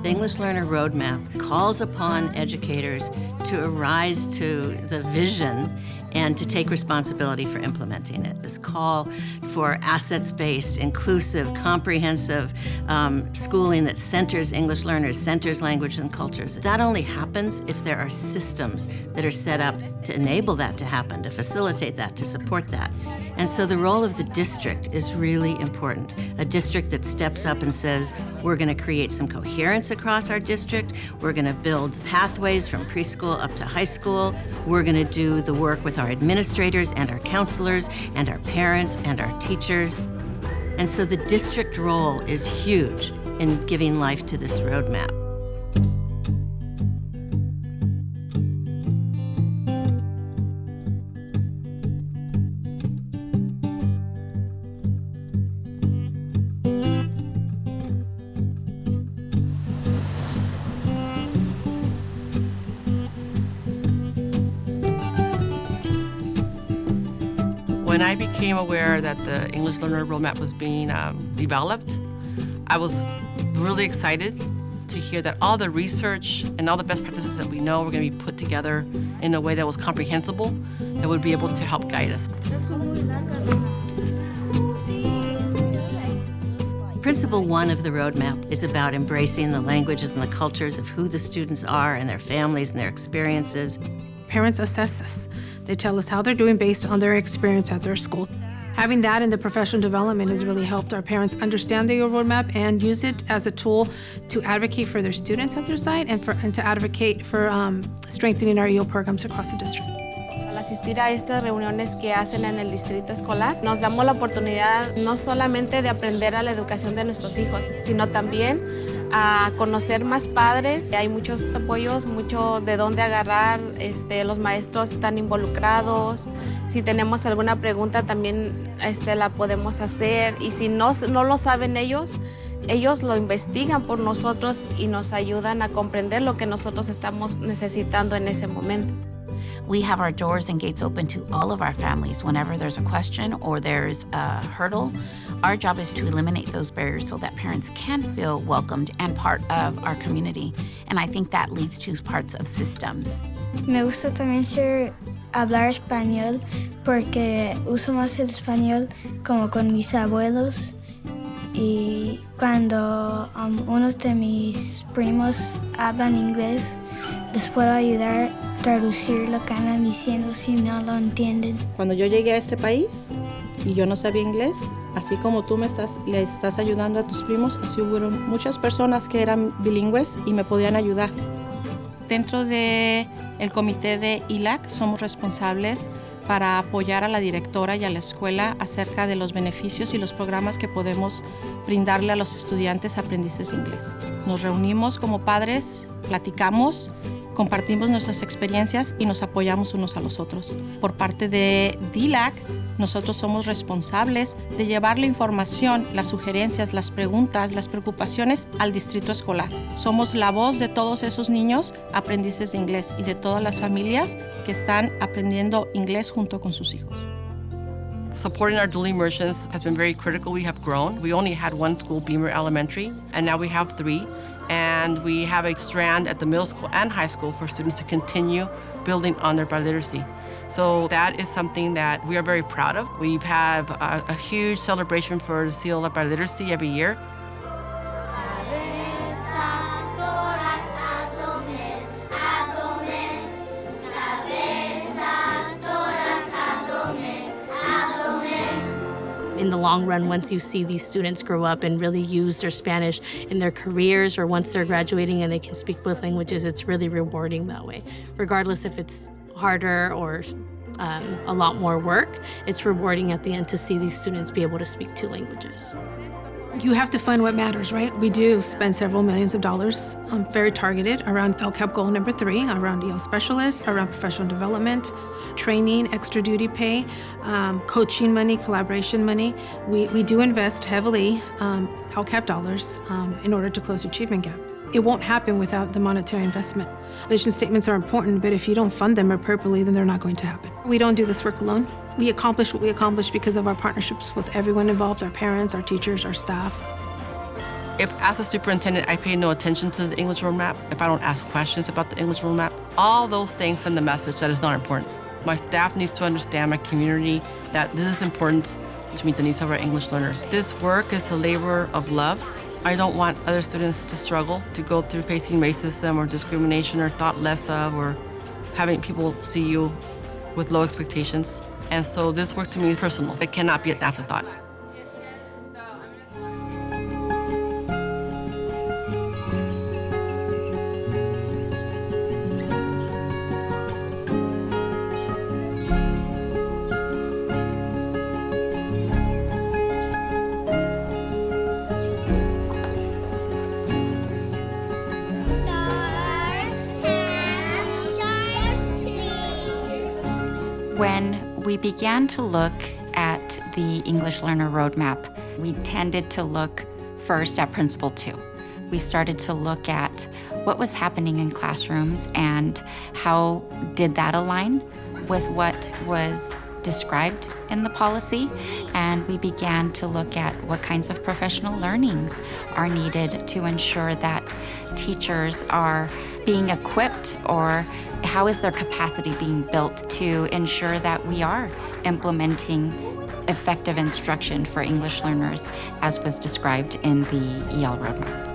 English Learner Roadmap calls upon educators to arise to the vision and to take responsibility for implementing it. This call for assets-based, inclusive, comprehensive schooling that centers English learners, centers language and cultures. That only happens if there are systems that are set up to enable that to happen, to facilitate that, to support that. And so the role of the district is really important. A district that steps up and says, we're going to create some coherence across our district. We're going to build pathways from preschool up to high school. We're going to do the work with our administrators and our counselors and our parents and our teachers. And so the district role is huge in giving life to this roadmap. When I became aware that the English Learner Roadmap was being developed, I was really excited to hear that all the research and all the best practices that we know were going to be put together in a way that was comprehensible, that would be able to help guide us. Principle 1 of the roadmap is about embracing the languages and the cultures of who the students are and their families and their experiences. Parents assess us. They tell us how they're doing based on their experience at their school. Having that in the professional development has really helped our parents understand the roadmap and use it as a tool to advocate for their students at their site and to advocate for strengthening our EO programs across the district. Al asistir a estas reuniones que hacen en el distrito escolar, nos damos la oportunidad no solamente de aprender a la educación de nuestros hijos, sino también a conocer más padres. Hay muchos apoyos, mucho de dónde agarrar, los maestros están involucrados. Si tenemos alguna pregunta también la podemos hacer, y si no lo saben ellos lo investigan por nosotros y nos ayudan a comprender lo que nosotros estamos necesitando en ese momento. We have our doors and gates open to all of our families whenever there's a question or there's a hurdle. Our job is to eliminate those barriers so that parents can feel welcomed and part of our community. And I think that leads to parts of systems. Me gusta también hablar español porque uso más el español como con mis abuelos, y cuando unos de mis primos hablan inglés, les puedo ayudar a traducir lo que andan diciendo si no lo entienden. Cuando yo llegué a este país y yo no sabía inglés, así como tú le estás ayudando a tus primos, así hubo muchas personas que eran bilingües y me podían ayudar. Dentro del comité de ILAC somos responsables para apoyar a la directora y a la escuela acerca de los beneficios y los programas que podemos brindarle a los estudiantes aprendices de inglés. Nos reunimos como padres, platicamos, compartimos nuestras experiencias y nos apoyamos unos a los otros. Por parte de DILAC, nosotros somos responsables de llevar la información, las sugerencias, las preguntas, las preocupaciones al distrito escolar. Somos la voz de todos esos niños aprendices de inglés y de todas las familias que están aprendiendo inglés junto con sus hijos. Supporting our dual immersions has been very critical. We have grown. We only had one school, Beamer Elementary, and now we have 3. And we have a strand at the middle school and high school for students to continue building on their biliteracy. So that is something that we are very proud of. We have a huge celebration for the Seal of Biliteracy every year. In the long run, once you see these students grow up and really use their Spanish in their careers, or once they're graduating and they can speak both languages, it's really rewarding that way. Regardless if it's harder or a lot more work, it's rewarding at the end to see these students be able to speak 2 languages. You have to fund what matters, right? We do spend several millions of dollars, very targeted around LCAP goal number 3, around EL specialists, around professional development, training, extra duty pay, coaching money, collaboration money. We do invest heavily LCAP dollars in order to close the achievement gap. It won't happen without the monetary investment. Vision statements are important, but if you don't fund them appropriately, then they're not going to happen. We don't do this work alone. We accomplish what we accomplish because of our partnerships with everyone involved, our parents, our teachers, our staff. If, as a superintendent, I pay no attention to the English roadmap, if I don't ask questions about the English roadmap, all those things send the message that it's not important. My staff needs to understand, my community, that this is important to meet the needs of our English learners. This work is a labor of love. I don't want other students to struggle, to go through facing racism or discrimination or thought less of, or having people see you with low expectations. And so this work to me is personal. It cannot be an afterthought. When we began to look at the English Learner Roadmap, we tended to look first at Principle 2. We started to look at what was happening in classrooms and how did that align with what was described in the policy, and we began to look at what kinds of professional learnings are needed to ensure that teachers are being equipped, or how is their capacity being built to ensure that we are implementing effective instruction for English learners as was described in the EL roadmap.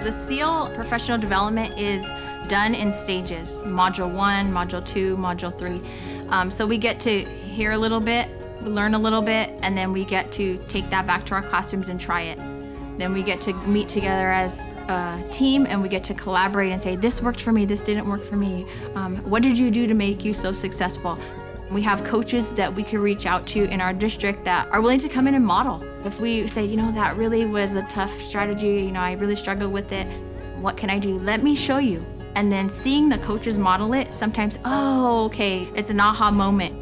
The SEAL professional development is done in stages, Module 1, Module 2, Module 3. So we get to hear a little bit, learn a little bit, and then we get to take that back to our classrooms and try it. Then we get to meet together as a team and we get to collaborate and say, this worked for me, this didn't work for me. What did you do to make you so successful? We have coaches that we can reach out to in our district that are willing to come in and model. If we say, that really was a tough strategy, I really struggled with it. What can I do? Let me show you. And then seeing the coaches model it, sometimes, oh, okay, it's an aha moment.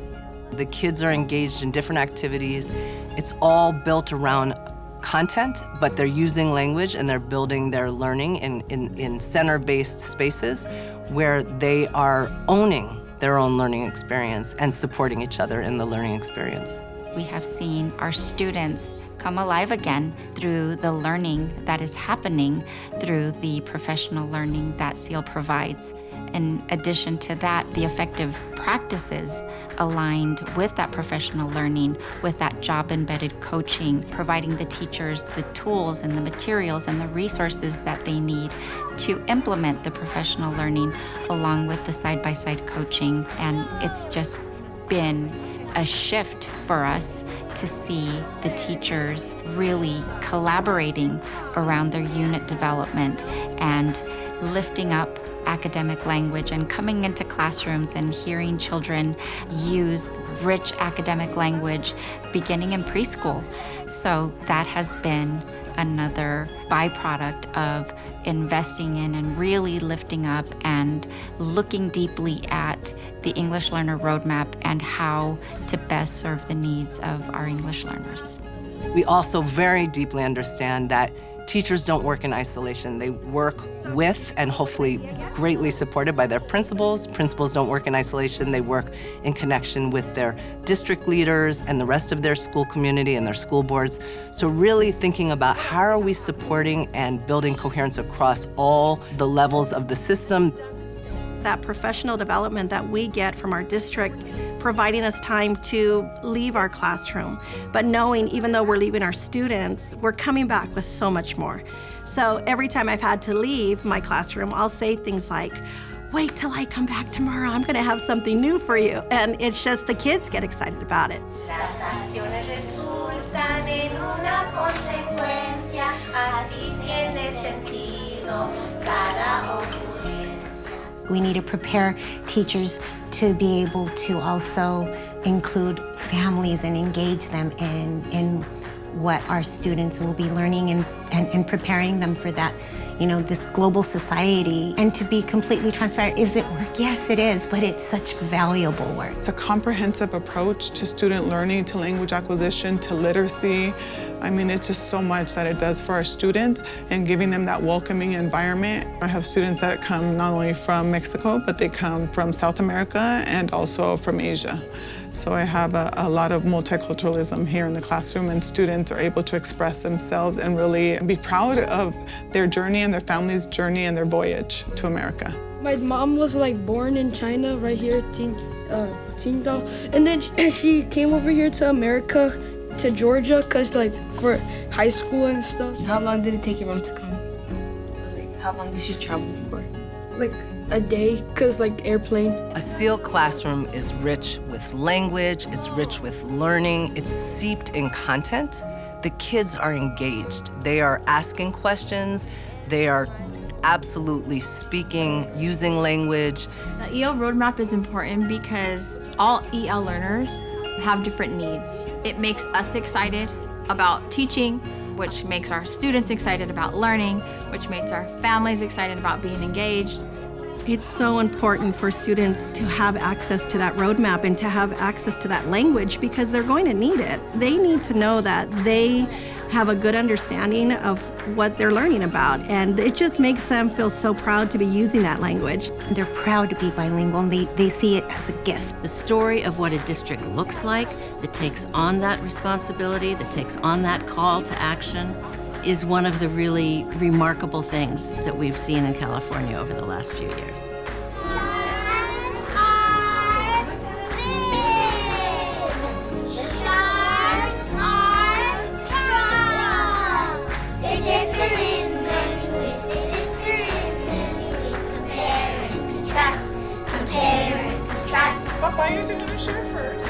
The kids are engaged in different activities. It's all built around content, but they're using language and they're building their learning in center-based spaces where they are owning their own learning experience and supporting each other in the learning experience. We have seen our students come alive again through the learning that is happening through the professional learning that SEAL provides. In addition to that, the effective practices aligned with that professional learning, with that job-embedded coaching, providing the teachers the tools and the materials and the resources that they need to implement the professional learning along with the side-by-side coaching. And it's just been a shift for us to see the teachers really collaborating around their unit development and lifting up academic language and coming into classrooms and hearing children use rich academic language beginning in preschool. So that has been another byproduct of investing in and really lifting up and looking deeply at the English Learner Roadmap and how to best serve the needs of our English learners. We also very deeply understand that teachers don't work in isolation. They work with and hopefully greatly supported by their principals. Principals don't work in isolation. They work in connection with their district leaders and the rest of their school community and their school boards. So really thinking about how are we supporting and building coherence across all the levels of the system. That professional development that we get from our district, providing us time to leave our classroom, but knowing even though we're leaving our students, we're coming back with so much more. So every time I've had to leave my classroom, I'll say things like, wait till I come back tomorrow, I'm gonna have something new for you. And it's just the kids get excited about it. Las acciones resultan en una consecuencia, así tiene sentido cada ocurrencia. We need to prepare teachers to be able to also include families and engage them in what our students will be learning and preparing them for that, this global society. And to be completely transparent, is it work? Yes, it is, but it's such valuable work. It's a comprehensive approach to student learning, to language acquisition, to literacy. I mean, it's just so much that it does for our students and giving them that welcoming environment. I have students that come not only from Mexico, but they come from South America and also from Asia. So I have a lot of multiculturalism here in the classroom, and students are able to express themselves and really be proud of their journey and their family's journey and their voyage to America. My mom was born in China, right here, Qingdao, and then she came over here to America, to Georgia, for high school and stuff. How long did it take your mom to come? How long did she travel for? A day, because airplane. A SEAL classroom is rich with language, it's rich with learning, it's seeped in content. The kids are engaged. They are asking questions, they are absolutely speaking, using language. The EL roadmap is important because all EL learners have different needs. It makes us excited about teaching, which makes our students excited about learning, which makes our families excited about being engaged. It's so important for students to have access to that roadmap and to have access to that language because they're going to need it. They need to know that they have a good understanding of what they're learning about, and it just makes them feel so proud to be using that language. They're proud to be bilingual, and they see it as a gift. The story of what a district looks like that takes on that responsibility, that takes on that call to action, is one of the really remarkable things that we've seen in California over the last few years. Papa, you're going to share first.